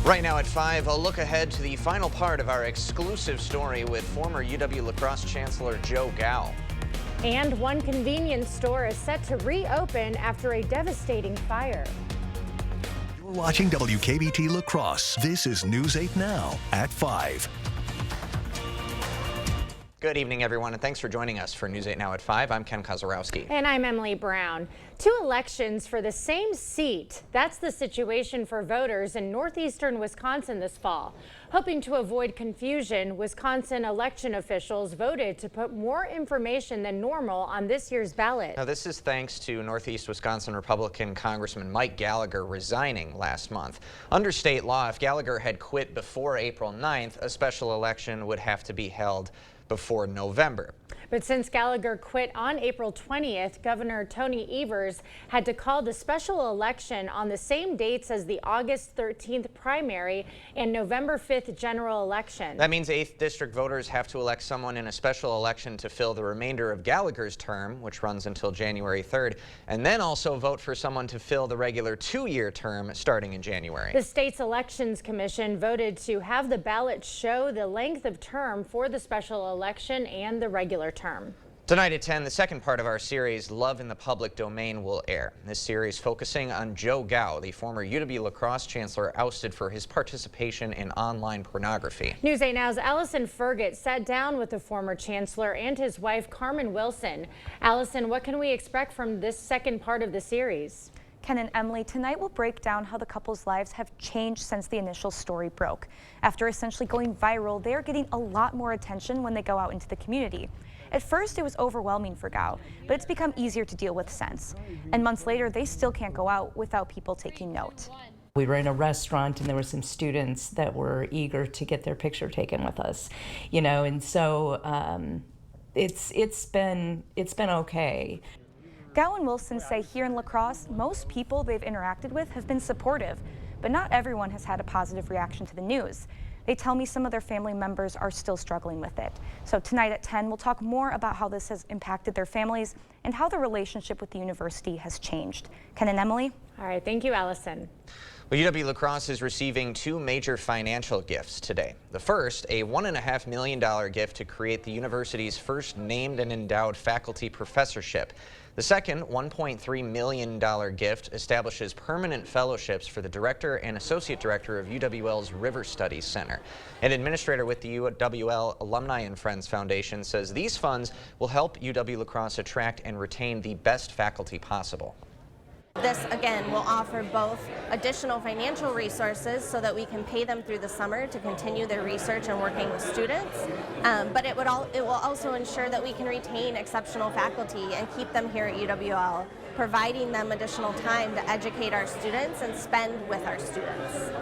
Right now at 5, a look ahead to the final part of our exclusive story with former UW-La Crosse Chancellor Joe Gao. And one convenience store is set to reopen after a devastating fire. You're watching WKBT La Crosse. This is News 8 Now at 5. Good evening, everyone, and thanks for joining us for News 8 Now at 5. I'm Ken Kozarowski. And I'm Emily Brown. 2 elections for the same seat. That's the situation for voters in northeastern Wisconsin this fall. Hoping to avoid confusion, Wisconsin election officials voted to put more information than normal on this year's ballot. Now, this is thanks to Northeast Wisconsin Republican Congressman Mike Gallagher resigning last month. Under state law, if Gallagher had quit before April 9th, a special election would have to be held before November. But since Gallagher quit on April 20th, Governor Tony Evers had to call the special election on the same dates as the August 13th primary and November 5th general election. That means 8th District voters have to elect someone in a special election to fill the remainder of Gallagher's term, which runs until January 3rd, and then also vote for someone to fill the regular 2-year term starting in January. The state's Elections Commission voted to have the ballot show the length of term for the special election and the regular term. Tonight at 10, the second part of our series, Love in the Public Domain, will air. This series focusing on Joe Gao, the former UW-La Crosse Chancellor ousted for his participation in online pornography. News 8 Now's Allison Fergott sat down with the former chancellor and his wife, Carmen Wilson. Allison, what can we expect from this second part of the series? Ken and Emily, tonight we'll break down how the couple's lives have changed since the initial story broke. After essentially going viral, they are getting a lot more attention when they go out into the community. At first, it was overwhelming for Gao, but it's become easier to deal with since. And months later, they still can't go out without people taking note. We were in a restaurant and there were some students that were eager to get their picture taken with us, and so it's been okay. Gao and Wilson say here in La Crosse, most people they've interacted with have been supportive, but not everyone has had a positive reaction to the news. They tell me some of their family members are still struggling with it. So tonight at 10, we'll talk more about how this has impacted their families and how the relationship with the university has changed. Ken and Emily? All right, thank you, Allison. Well, UW-La Crosse is receiving 2 major financial gifts today. The first, a $1.5 million gift to create the university's first named and endowed faculty professorship. The second, $1.3 million gift establishes permanent fellowships for the director and associate director of UWL's River Studies Center. An administrator with the UWL Alumni and Friends Foundation says these funds will help UW-La Crosse attract and retain the best faculty possible. This, again, will offer both additional financial resources so that we can pay them through the summer to continue their research and working with students, but it will also ensure that we can retain exceptional faculty and keep them here at UWL, providing them additional time to educate our students and spend with our students.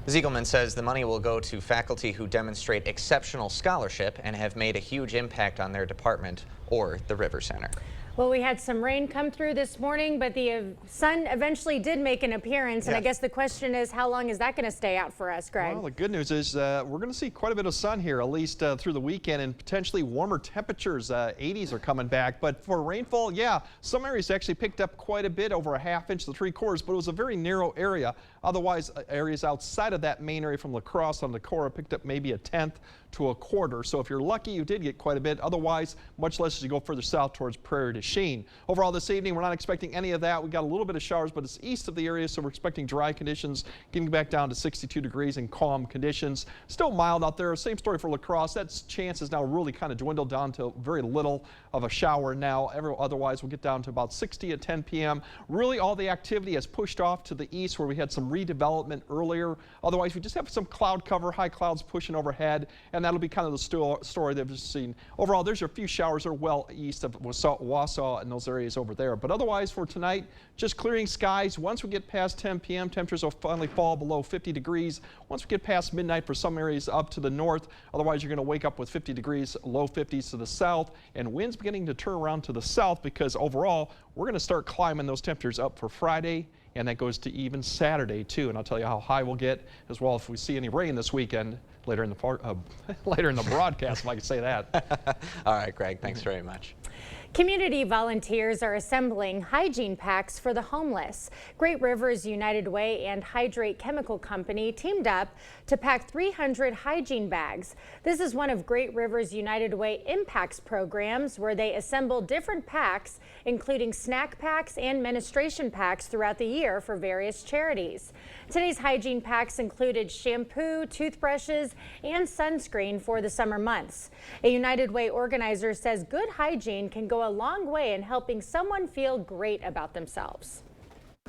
Ziegelman says the money will go to faculty who demonstrate exceptional scholarship and have made a huge impact on their department or the River Center. Well, we had some rain come through this morning, but the sun eventually did make an appearance. And I guess the question is, how long is that going to stay out for us, Greg? Well, the good news is we're going to see quite a bit of sun here, at least through the weekend, and potentially warmer temperatures. 80s are coming back. But for rainfall, yeah, some areas actually picked up quite a bit, over a ½ inch to 3/4, but it was a very narrow area. Otherwise, areas outside of that main area from La Crosse on the Cora picked up maybe 1/10 to 1/4. So if you're lucky, you did get quite a bit. Otherwise, much less as you go further south towards Prairie du Chien. Overall this evening, we're not expecting any of that. We got a little bit of showers, but it's east of the area, so we're expecting dry conditions, getting back down to 62 degrees and calm conditions. Still mild out there. Same story for La Crosse. That chance is now really kind of dwindled down to very little of a shower now. Otherwise, we'll get down to about 60 at 10 p.m. Really, all the activity has pushed off to the east where we had some redevelopment earlier. Otherwise, we just have some cloud cover, high clouds pushing overhead, and that'll be kind of the story that we've seen. Overall, there's a few showers that are well east of Wausau and those areas over there. But otherwise, for tonight, just clearing skies. Once we get past 10 p.m., temperatures will finally fall below 50 degrees. Once we get past midnight for some areas up to the north, otherwise you're going to wake up with 50 degrees, low 50s to the south, and winds beginning to turn around to the south because overall, we're going to start climbing those temperatures up for Friday, and that goes to even Saturday too. And I'll tell you how high we'll get as well if we see any rain this weekend later in the broadcast, if I could say that. All right, Greg, thanks very much. Community volunteers are assembling hygiene packs for the homeless. Great Rivers United Way and Hydrate Chemical Company teamed up to pack 300 hygiene bags. This is one of Great Rivers United Way Impacts programs where they assemble different packs, including snack packs and menstruation packs throughout the year for various charities. Today's hygiene packs included shampoo, toothbrushes, and sunscreen for the summer months. A United Way organizer says good hygiene can go a long way in helping someone feel great about themselves.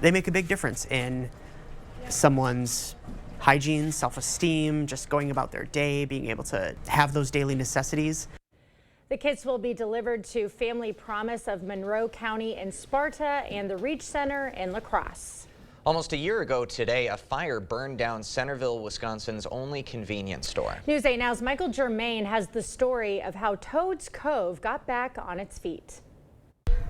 They make a big difference in someone's hygiene, self-esteem, just going about their day, being able to have those daily necessities. The kits will be delivered to Family Promise of Monroe County in Sparta and the Reach Center in La Crosse. Almost a year ago today, a fire burned down Centerville, Wisconsin's only convenience store. News 8 Now's Michael Germain has the story of how Toad's Cove got back on its feet.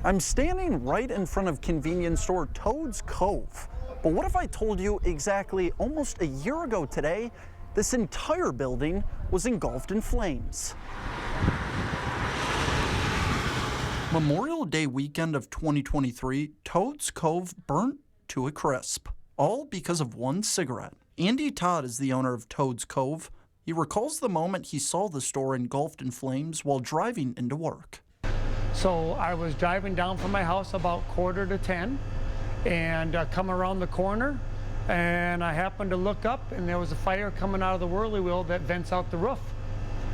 I'm standing right in front of convenience store Toad's Cove. But what if I told you exactly almost a year ago today, this entire building was engulfed in flames? Memorial Day weekend of 2023, Toad's Cove burnt to a crisp, all because of one cigarette. Andy Todd is the owner of Toad's Cove. He recalls the moment he saw the store engulfed in flames while driving into work. So I was driving down from my house about 9:45 and come around the corner, and I happened to look up and there was a fire coming out of the whirly wheel that vents out the roof.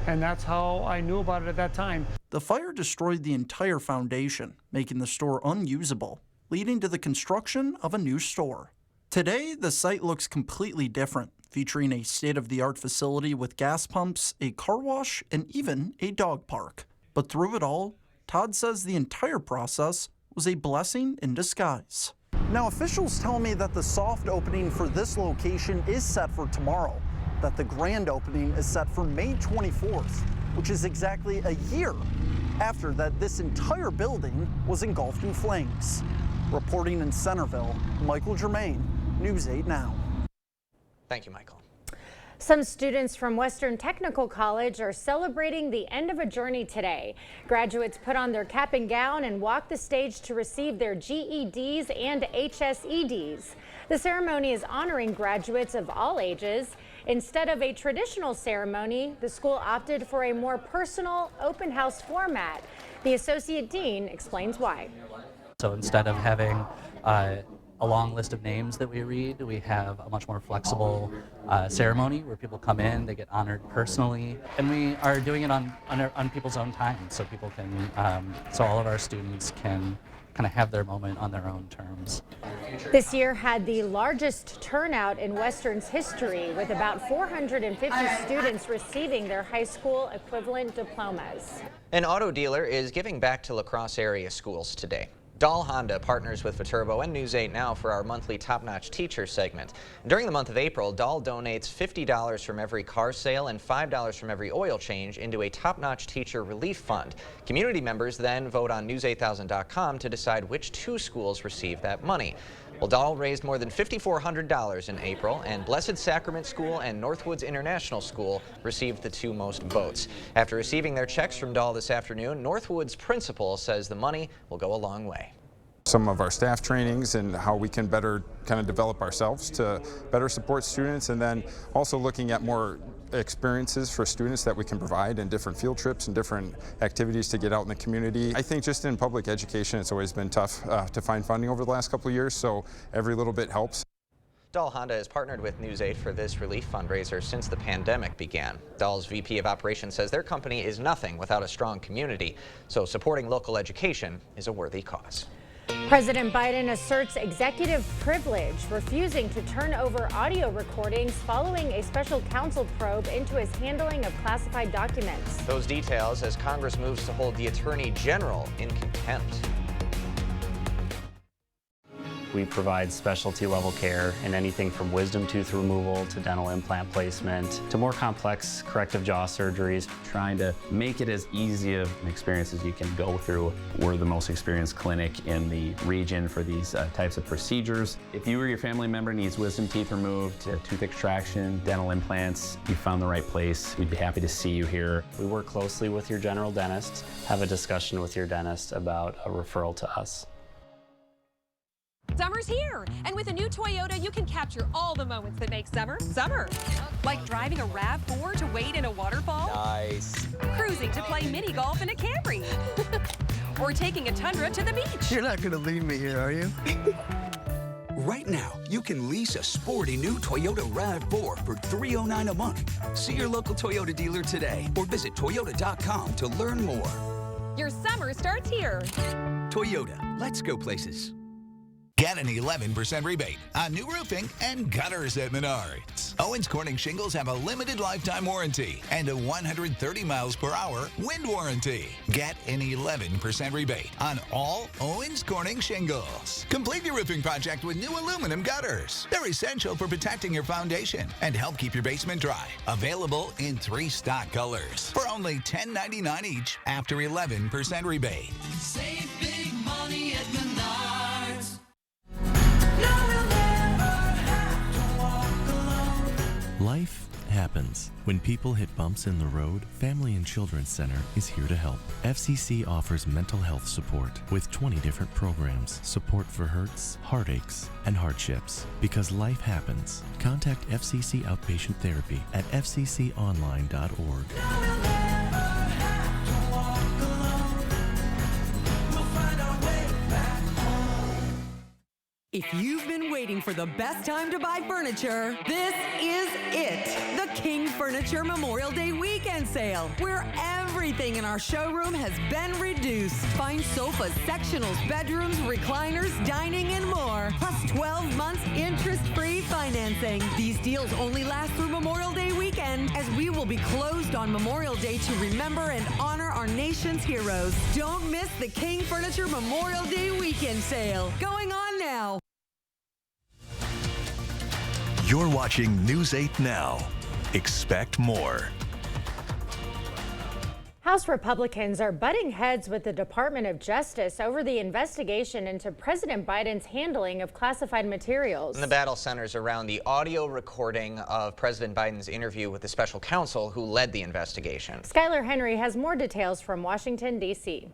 And that's how I knew about it at that time. The fire destroyed the entire foundation, making the store unusable, leading to the construction of a new store. Today, the site looks completely different, featuring a state-of-the-art facility with gas pumps, a car wash, and even a dog park. But through it all, Todd says the entire process was a blessing in disguise. Now, officials tell me that the soft opening for this location is set for tomorrow, that the grand opening is set for May 24th, which is exactly a year after that this entire building was engulfed in flames. Reporting in Centerville, Michael Germain, News 8 Now. Thank you, Michael. Some students from Western Technical College are celebrating the end of a journey today. Graduates put on their cap and gown and walk the stage to receive their GEDs and HSEDs. The ceremony is honoring graduates of all ages. Instead of a traditional ceremony, the school opted for a more personal, open house format. The Associate Dean explains why. So instead of having a long list of names that we read, we have a much more flexible ceremony where people come in, they get honored personally, and we are doing it on people's own time, so people can, so all of our students can kind of have their moment on their own terms. This year had the largest turnout in Western's history, with about 450 students receiving their high school equivalent diplomas. An auto dealer is giving back to La Crosse area schools today. Dahl Honda partners with Viterbo and News 8 Now for our monthly Top Notch Teacher segment. During the month of April, Dahl donates $50 from every car sale and $5 from every oil change into a Top Notch Teacher Relief Fund. Community members then vote on news8000.com to decide which 2 schools receive that money. Well, Dahl raised more than $5,400 in April, and Blessed Sacrament School and Northwoods International School received the 2 most votes. After receiving their checks from Dahl this afternoon, Northwoods principal says the money will go a long way. Some of our staff trainings and how we can better kind of develop ourselves to better support students, and then also looking at more experiences for students that we can provide in different field trips and different activities to get out in the community. I think just in public education it's always been tough to find funding over the last couple of years, so every little bit helps. Dahl Honda has partnered with News 8 for this relief fundraiser since the pandemic began. Dahl's VP of Operations says their company is nothing without a strong community, so supporting local education is a worthy cause. President Biden asserts executive privilege, refusing to turn over audio recordings following a special counsel probe into his handling of classified documents. Those details as Congress moves to hold the Attorney General in contempt. We provide specialty level care in anything from wisdom tooth removal to dental implant placement to more complex corrective jaw surgeries. Trying to make it as easy of an experience as you can go through. We're the most experienced clinic in the region for these types of procedures. If you or your family member needs wisdom teeth removed, tooth extraction, dental implants, you found the right place. We'd be happy to see you here. We work closely with your general dentist, have a discussion with your dentist about a referral to us. Summer's here, and with a new Toyota, you can capture all the moments that make summer, summer. Like driving a RAV4 to wade in a waterfall. Nice. Cruising to play mini golf in a Camry. Or taking a Tundra to the beach. You're not gonna leave me here, are you? Right now, you can lease a sporty new Toyota RAV4 for $309 a month. See your local Toyota dealer today or visit toyota.com to learn more. Your summer starts here. Toyota, let's go places. Get an 11% rebate on new roofing and gutters at Menards. Owens Corning shingles have a limited lifetime warranty and a 130 miles per hour wind warranty. Get an 11% rebate on all Owens Corning shingles. Complete your roofing project with new aluminum gutters. They're essential for protecting your foundation and help keep your basement dry. Available in 3 stock colors for only $10.99 each after 11% rebate. Save big money at Menards. Life happens. When people hit bumps in the road, Family and Children's Center is here to help. FCC offers mental health support with 20 different programs. Support for hurts, heartaches, and hardships. Because life happens. Contact FCC Outpatient Therapy at fcconline.org. If you've been waiting for the best time to buy furniture, this is it. The King Furniture Memorial Day Weekend Sale, where everything in our showroom has been reduced. Find sofas, sectionals, bedrooms, recliners, dining, and more. Plus 12 months interest-free financing. These deals only last through Memorial Day weekend, as we will be closed on Memorial Day to remember and honor our nation's heroes. Don't miss the King Furniture Memorial Day Weekend Sale. Going on now. You're watching News 8 Now. Expect more. House Republicans are butting heads with the Department of Justice over the investigation into President Biden's handling of classified materials. And the battle centers around the audio recording of President Biden's interview with the special counsel who led the investigation. Skylar Henry has more details from Washington, D.C.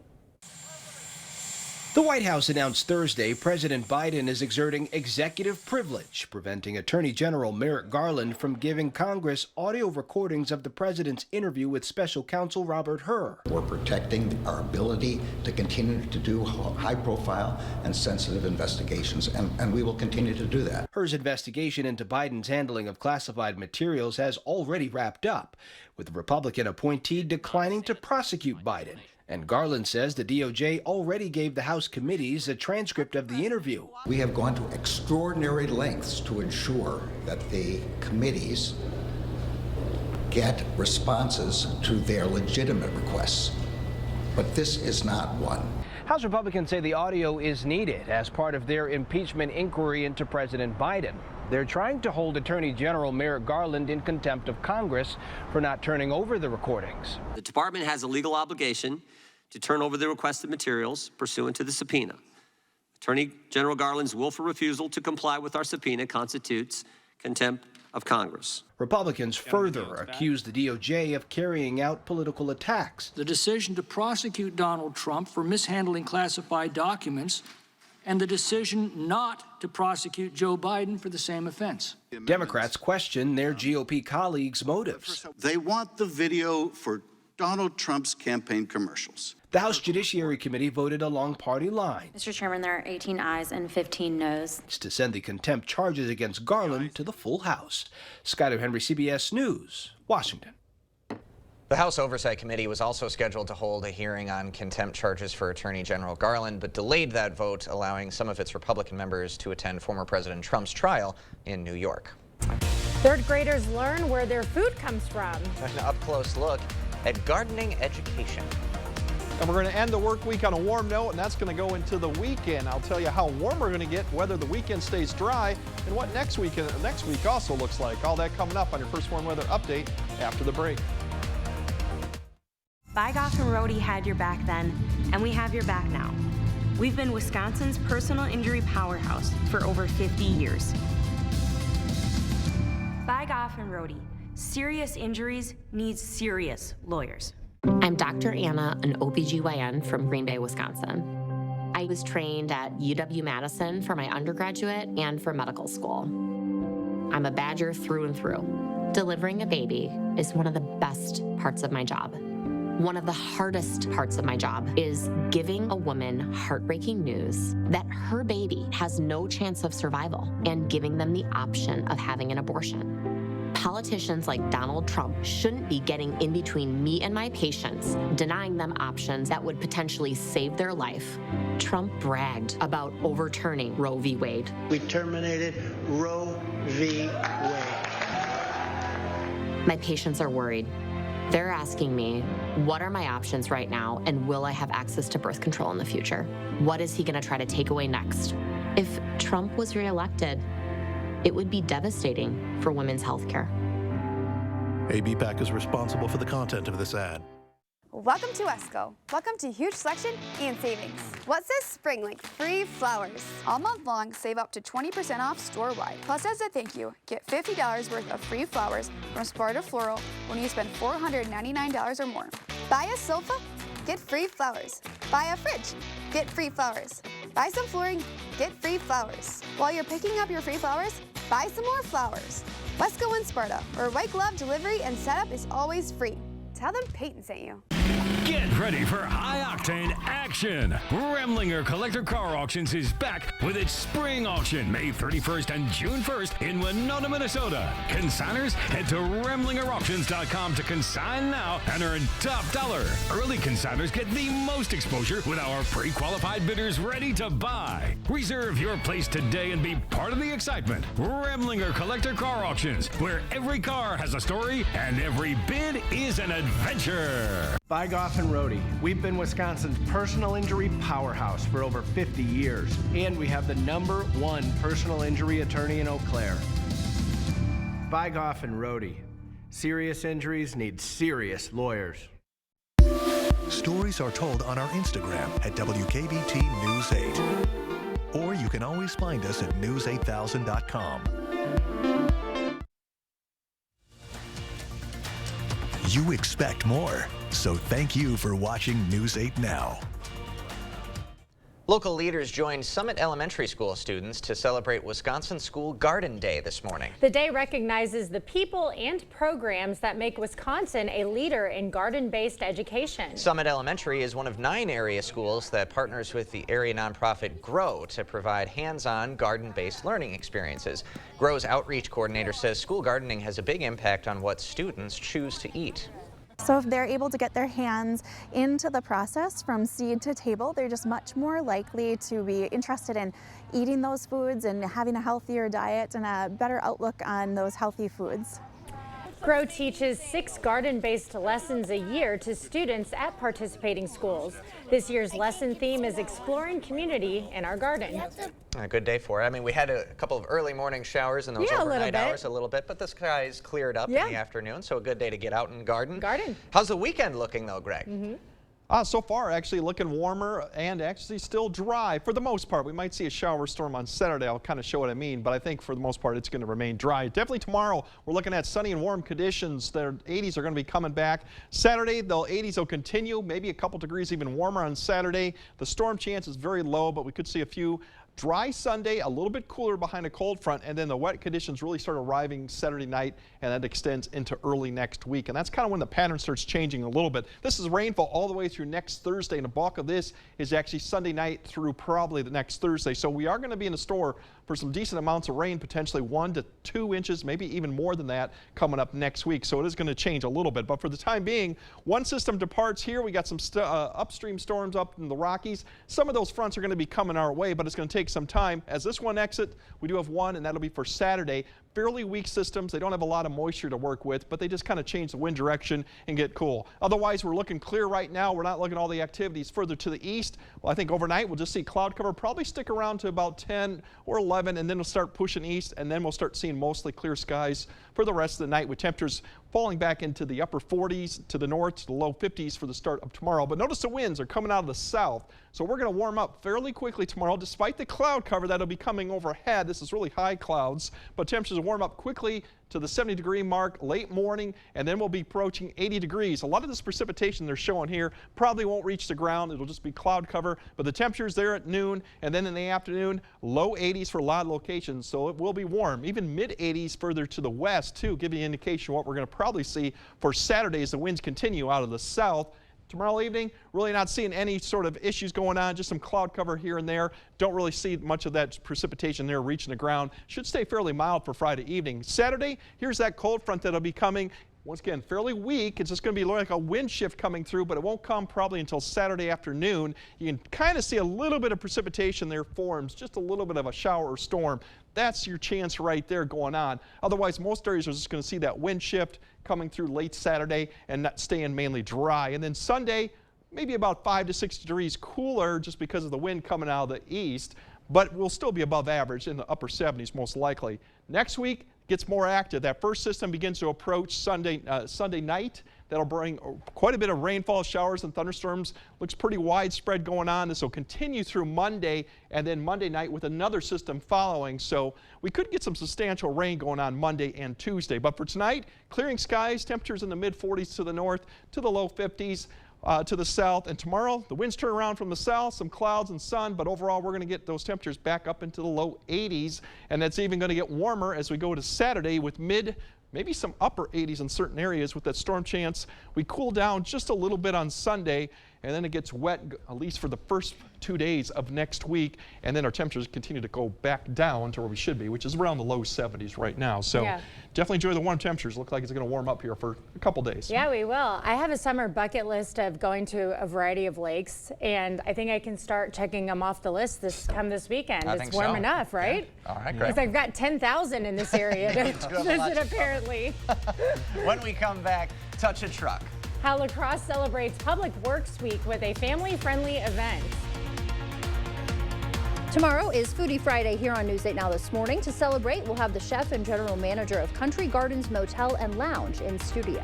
The White House announced Thursday President Biden is exerting executive privilege, preventing Attorney General Merrick Garland from giving Congress audio recordings of the president's interview with special counsel Robert Hur. We're protecting our ability to continue to do high-profile and sensitive investigations, and we will continue to do that. Hur's investigation into Biden's handling of classified materials has already wrapped up, with the Republican appointee declining to prosecute Biden. And Garland says the DOJ already gave the House committees a transcript of the interview. We have gone to extraordinary lengths to ensure that the committees get responses to their legitimate requests. But this is not one. House Republicans say the audio is needed as part of their impeachment inquiry into President Biden. They're trying to hold Attorney General Merrick Garland in contempt of Congress for not turning over the recordings. The department has a legal obligation to turn over the requested materials pursuant to the subpoena. Attorney General Garland's willful refusal to comply with our subpoena constitutes contempt of Congress. Republicans further accuse the DOJ of carrying out political attacks. The decision to prosecute Donald Trump for mishandling classified documents and the decision not to prosecute Joe Biden for the same offense. Democrats question their GOP colleagues' motives. They want the video for Donald Trump's campaign commercials. The House Judiciary Committee voted along party lines. Mr. Chairman, there are 18 ayes and 15 noes. To send the contempt charges against Garland to the full House. Skylar Henry, CBS News, Washington. The House Oversight Committee was also scheduled to hold a hearing on contempt charges for Attorney General Garland, but delayed that vote, allowing some of its Republican members to attend former President Trump's trial in New York. Third graders learn where their food comes from. An up-close look at gardening education. And we're going to end the work week on a warm note, and that's going to go into the weekend. I'll tell you how warm we're going to get, whether the weekend stays dry, and what next week also looks like. All that coming up on your First Warn Weather Update after the break. Bygoff and Rohde had your back then, and we have your back now. We've been Wisconsin's personal injury powerhouse for over 50 years. Bygoff and Rohde. Serious injuries need serious lawyers. I'm Dr. Anna, an OBGYN from Green Bay, Wisconsin. I was trained at UW-Madison for my undergraduate and for medical school. I'm a Badger through and through. Delivering a baby is one of the best parts of my job. One of the hardest parts of my job is giving a woman heartbreaking news that her baby has no chance of survival and giving them the option of having an abortion. Politicians like Donald Trump shouldn't be getting in between me and my patients, denying them options that would potentially save their life. Trump bragged about overturning Roe v. Wade. We terminated Roe v. Wade. My patients are worried. They're asking me, what are my options right now, and will I have access to birth control in the future? What is he going to try to take away next? If Trump was reelected, it would be devastating for women's health care. ABPAC is responsible for the content of this ad. Welcome to Wesco. Welcome to huge selection and savings. What's this spring like? Free flowers. All month long, save up to 20% off store-wide. Plus, as a thank you, get $50 worth of free flowers from Sparta Floral when you spend $499 or more. Buy a sofa, get free flowers. Buy a fridge, get free flowers. Buy some flooring, get free flowers. While you're picking up your free flowers, buy some more flowers. Wesco and Sparta, where white glove delivery and setup is always free. Tell them Peyton sent you. Get ready for high-octane action. Remlinger Collector Car Auctions is back with its spring auction May 31st and June 1st in Winona, Minnesota. Consigners, head to RemlingerAuctions.com to consign now and earn top dollar. Early consigners get the most exposure with our pre-qualified bidders ready to buy. Reserve your place today and be part of the excitement. Remlinger Collector Car Auctions, where every car has a story and every bid is an adventure. Bygoff and Rohde. We've been Wisconsin's personal injury powerhouse for over 50 years, and we have the #1 personal injury attorney in Eau Claire. Bygoff and Rohde. Serious injuries need serious lawyers. Stories are told on our Instagram at WKBT News 8. Or you can always find us at news8000.com. You expect more, so thank you for watching News 8 Now. Local leaders joined Summit Elementary School students to celebrate Wisconsin School Garden Day this morning. The day recognizes the people and programs that make Wisconsin a leader in garden-based education. Summit Elementary is one of 9 area schools that partners with the area nonprofit GROW to provide hands-on garden-based learning experiences. GROW's outreach coordinator says school gardening has a big impact on what students choose to eat. So if they're able to get their hands into the process from seed to table, they're just much more likely to be interested in eating those foods and having a healthier diet and a better outlook on those healthy foods. GROW teaches 6 garden-based lessons a year to students at participating schools. This year's lesson theme is exploring community in our garden. A good day for it. I mean, we had a couple of early morning showers in those overnight hours a little bit, but the skies cleared up in the afternoon, so a good day to get out and garden. How's the weekend looking though, Greg? So far, actually looking warmer and actually still dry for the most part. We might see a shower storm on Saturday. I'll kind of show what I mean, but I think for the most part, it's going to remain dry. Definitely tomorrow, we're looking at sunny and warm conditions. The 80s are going to be coming back. Saturday, the 80s will continue, maybe a couple degrees even warmer on Saturday. The storm chance is very low, but we could see a few. Dry Sunday, a little bit cooler behind a cold front, and then the wet conditions really start arriving Saturday night, and that extends into early next week. And that's kind of when the pattern starts changing a little bit. This is rainfall all the way through next Thursday, and the bulk of this is actually Sunday night through probably the next Thursday. So we are going to be in the store for some decent amounts of rain, potentially 1 to 2 inches, maybe even more than that coming up next week. So it is going to change a little bit. But for the time being, one system departs here. We got some upstream storms up in the Rockies. Some of those fronts are going to be coming our way, but it's going to take take some time. As this one exits, we do have one, and that'll be for Saturday. Fairly weak systems. They don't have a lot of moisture to work with, but they just kind of change the wind direction and get cool. Otherwise, we're looking clear right now. We're not looking at all the activities further to the east. Well, I think overnight we'll just see cloud cover probably stick around to about 10 or 11, and then we'll start pushing east, and then we'll start seeing mostly clear skies for the rest of the night, with temperatures falling back into the upper 40s to the north to the low 50s for the start of tomorrow. But notice the winds are coming out of the south, so we're going to warm up fairly quickly tomorrow, despite the cloud cover that'll be coming overhead. This is really high clouds, but temperatures will warm up quickly to the 70-degree mark late morning, and then we'll be approaching 80 degrees. A lot of this precipitation they're showing here probably won't reach the ground. It'll just be cloud cover, but the temperatures there at noon, and then in the afternoon, low 80s for a lot of locations, so it will be warm. Even mid-80s further to the west, too, giving you an indication what we're going to probably see for Saturday as the winds continue out of the south. Tomorrow evening, really not seeing any sort of issues going on, just some cloud cover here and there. Don't really see much of that precipitation there reaching the ground. Should stay fairly mild for Friday evening. Saturday, here's that cold front that'll be coming. Once again, fairly weak. It's just going to be like a wind shift coming through, but it won't come probably until Saturday afternoon. You can kind of see a little bit of precipitation there forms, just a little bit of a shower or storm. That's your chance right there going on. Otherwise, most areas are just going to see that wind shift coming through late Saturday and not staying mainly dry. And then Sunday, maybe about 5 to 6 degrees cooler just because of the wind coming out of the east, but we'll still be above average in the upper 70s most likely. Next week gets more active. That first system begins to approach Sunday night. That'll bring quite a bit of rainfall, showers, and thunderstorms. Looks pretty widespread going on. This will continue through Monday, and then Monday night with another system following. So we could get some substantial rain going on Monday and Tuesday. But for tonight, clearing skies, temperatures in the mid-40s to the north, to the low 50s. To the south, and tomorrow the winds turn around from the south, some clouds and sun, but overall we're going to get those temperatures back up into the low 80s, and that's even going to get warmer as we go to Saturday with maybe some upper 80s in certain areas with that storm chance. We cool down just a little bit on Sunday, and then it gets wet at least for the first 2 days of next week, and then our temperatures continue to go back down to where we should be, which is around the low 70s right now. So definitely enjoy the warm temperatures. Look like it's going to warm up here for a couple days. Yeah, we will. I have a summer bucket list of going to a variety of lakes, and I think I can start checking them off the list this weekend. It's warm enough, right? Yeah. All right, great. Because I've got 10,000 in this area to visit apparently. When we come back, Touch a Truck. How La Crosse celebrates Public Works Week with a family-friendly event. Tomorrow is Foodie Friday here on News 8 Now this morning. To celebrate, we'll have the chef and general manager of Country Gardens Motel and Lounge in studio.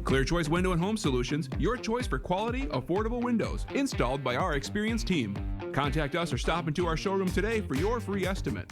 Clear Choice Window and Home Solutions, your choice for quality, affordable windows, installed by our experienced team. Contact us or stop into our showroom today for your free estimate.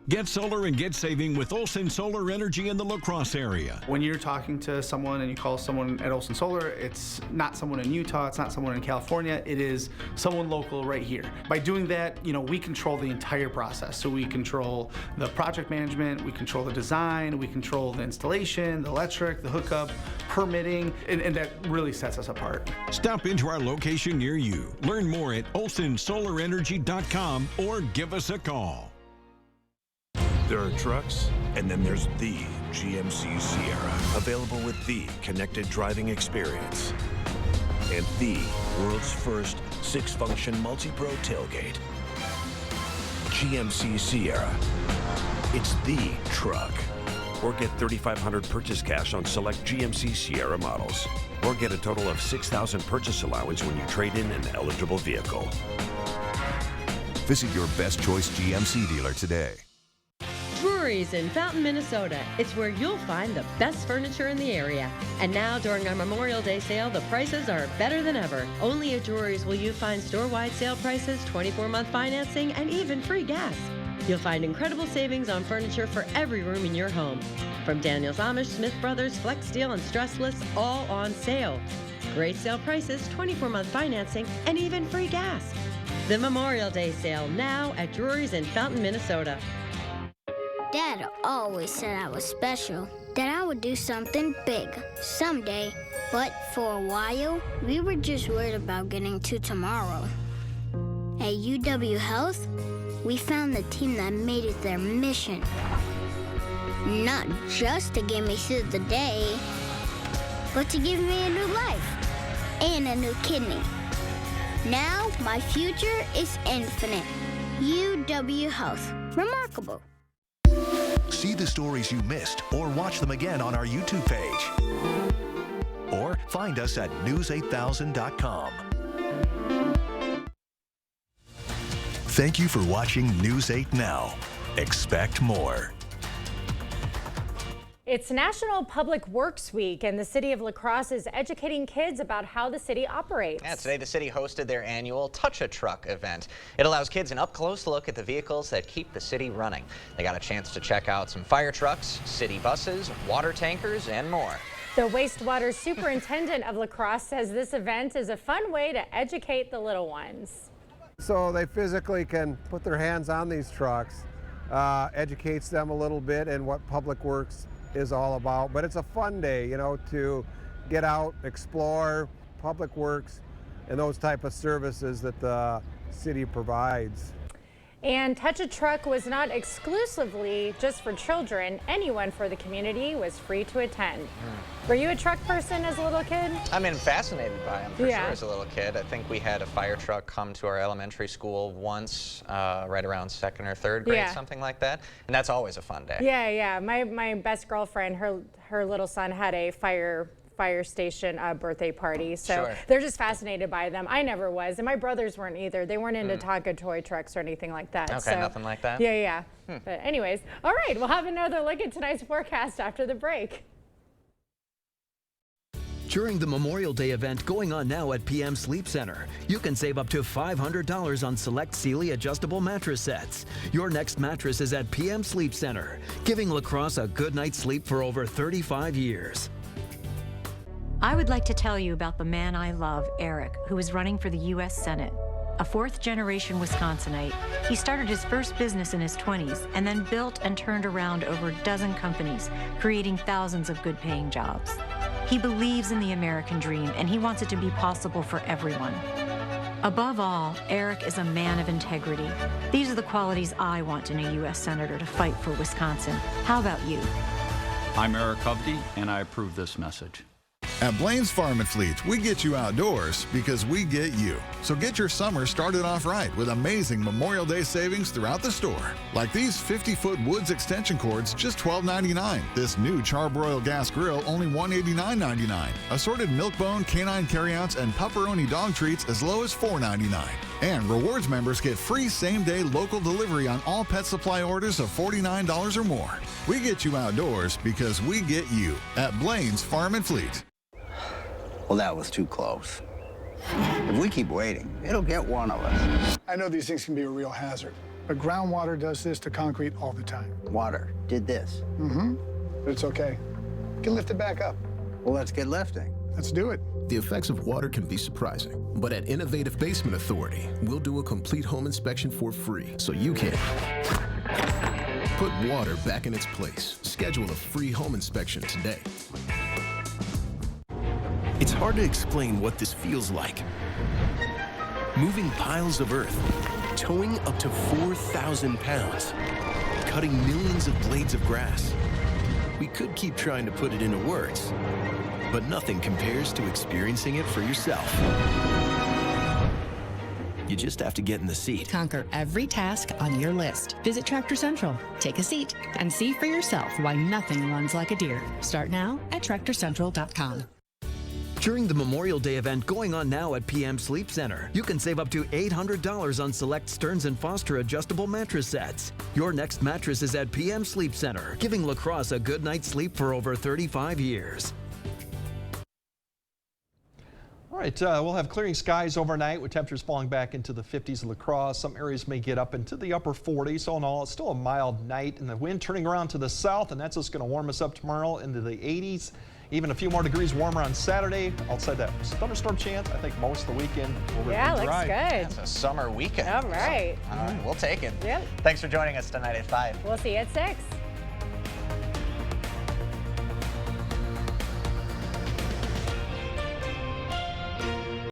Get solar and get saving with Olson Solar Energy in the La Crosse area. When you're talking to someone and you call someone at Olson Solar, it's not someone in Utah, it's not someone in California, it is someone local right here. By doing that, we control the entire process. So we control the project management, we control the design, we control the installation, the electric, the hookup, permitting, and that really sets us apart. Stop into our location near you. Learn more at olsonsolarenergy.com or give us a call. There are trucks, and then there's the GMC Sierra, available with the connected driving experience and the world's first 6-function multi-pro tailgate. GMC Sierra. It's the truck. Or get $3,500 purchase cash on select GMC Sierra models. Or get a total of $6,000 purchase allowance when you trade in an eligible vehicle. Visit your best choice GMC dealer today. Drury's in Fountain, Minnesota. It's where you'll find the best furniture in the area. And now, during our Memorial Day sale, the prices are better than ever. Only at Drury's will you find store-wide sale prices, 24-month financing, and even free gas. You'll find incredible savings on furniture for every room in your home. From Daniels Amish, Smith Brothers, Flex Steel, and Stressless, all on sale. Great sale prices, 24-month financing, and even free gas. The Memorial Day sale now at Drury's in Fountain, Minnesota. Dad always said I was special, that I would do something big someday. But for a while, we were just worried about getting to tomorrow. At UW Health, we found the team that made it their mission. Not just to get me through the day, but to give me a new life and a new kidney. Now my future is infinite. UW Health. Remarkable. See the stories you missed or watch them again on our YouTube page. Or find us at news8000.com. Thank you for watching News 8 Now. Expect more. It's National Public Works Week, and the city of La Crosse is educating kids about how the city operates. Yeah, today the city hosted their annual Touch a Truck event. It allows kids an up-close look at the vehicles that keep the city running. They got a chance to check out some fire trucks, city buses, water tankers, and more. The wastewater superintendent of La Crosse says this event is a fun way to educate the little ones. So they physically can put their hands on these trucks, educates them a little bit in what Public Works is all about. But it's a fun day, you know, to get out, explore Public Works and those type of services that the city provides. And Touch a Truck was not exclusively just for children. Anyone for the community was free to attend. Were you a truck person as a little kid? I mean, fascinated by them for Yeah. sure as a little kid. I think we had a fire truck come to our elementary school once, right around 2nd or 3rd grade, Yeah. something like that. And that's always a fun day. Yeah. My best girlfriend, her little son had a fire station birthday party, so Sure. they're just fascinated by them. I never was, and my brothers weren't either. They weren't into Tonka toy trucks or anything like that. Okay, so, nothing like that? Yeah. But anyways, all right, we'll have another look at tonight's forecast after the break. During the Memorial Day event going on now at PM Sleep Center, you can save up to $500 on select Sealy adjustable mattress sets. Your next mattress is at PM Sleep Center, giving La Crosse a good night's sleep for over 35 years. I would like to tell you about the man I love, Eric, who is running for the U.S. Senate. A fourth-generation Wisconsinite, he started his first business in his 20s and then built and turned around over a dozen companies, creating thousands of good-paying jobs. He believes in the American dream, and he wants it to be possible for everyone. Above all, Eric is a man of integrity. These are the qualities I want in a U.S. Senator to fight for Wisconsin. How about you? I'm Eric Hovde, and I approve this message. At Blaine's Farm and Fleet, we get you outdoors because we get you. So get your summer started off right with amazing Memorial Day savings throughout the store. Like these 50-foot Woods extension cords, just $12.99. This new Charbroil gas grill, only $189.99. Assorted Milk-Bone, canine carryouts, and pepperoni dog treats as low as $4.99. And rewards members get free same-day local delivery on all pet supply orders of $49 or more. We get you outdoors because we get you at Blaine's Farm and Fleet. Well, that was too close. If we keep waiting, it'll get one of us. I know these things can be a real hazard, but groundwater does this to concrete all the time. Water did this. But it's okay. You can lift it back up. Well, let's get lifting. Let's do it. The effects of water can be surprising, but at Innovative Basement Authority, we'll do a complete home inspection for free so you can put water back in its place. Schedule a free home inspection today. It's hard to explain what this feels like. Moving piles of earth, towing up to 4,000 pounds, cutting millions of blades of grass. We could keep trying to put it into words, but nothing compares to experiencing it for yourself. You just have to get in the seat. Conquer every task on your list. Visit Tractor Central, take a seat, and see for yourself why nothing runs like a deer. Start now at TractorCentral.com. During the Memorial Day event going on now at PM Sleep Center, you can save up to $800 on select Stearns & Foster adjustable mattress sets. Your next mattress is at PM Sleep Center, giving La Crosse a good night's sleep for over 35 years. All right, we'll have clearing skies overnight with temperatures falling back into the 50s in La Crosse. Some areas may get up into the upper 40s. All in all, it's still a mild night, and the wind turning around to the south, and that's what's going to warm us up tomorrow into the 80s. Even a few more degrees warmer on Saturday. Outside that thunderstorm chance, I think most of the weekend will be Yeah, looks dry. good. It's a summer weekend. All right. All right, we'll take it. Yep. Thanks for joining us tonight at 5. We'll see you at 6.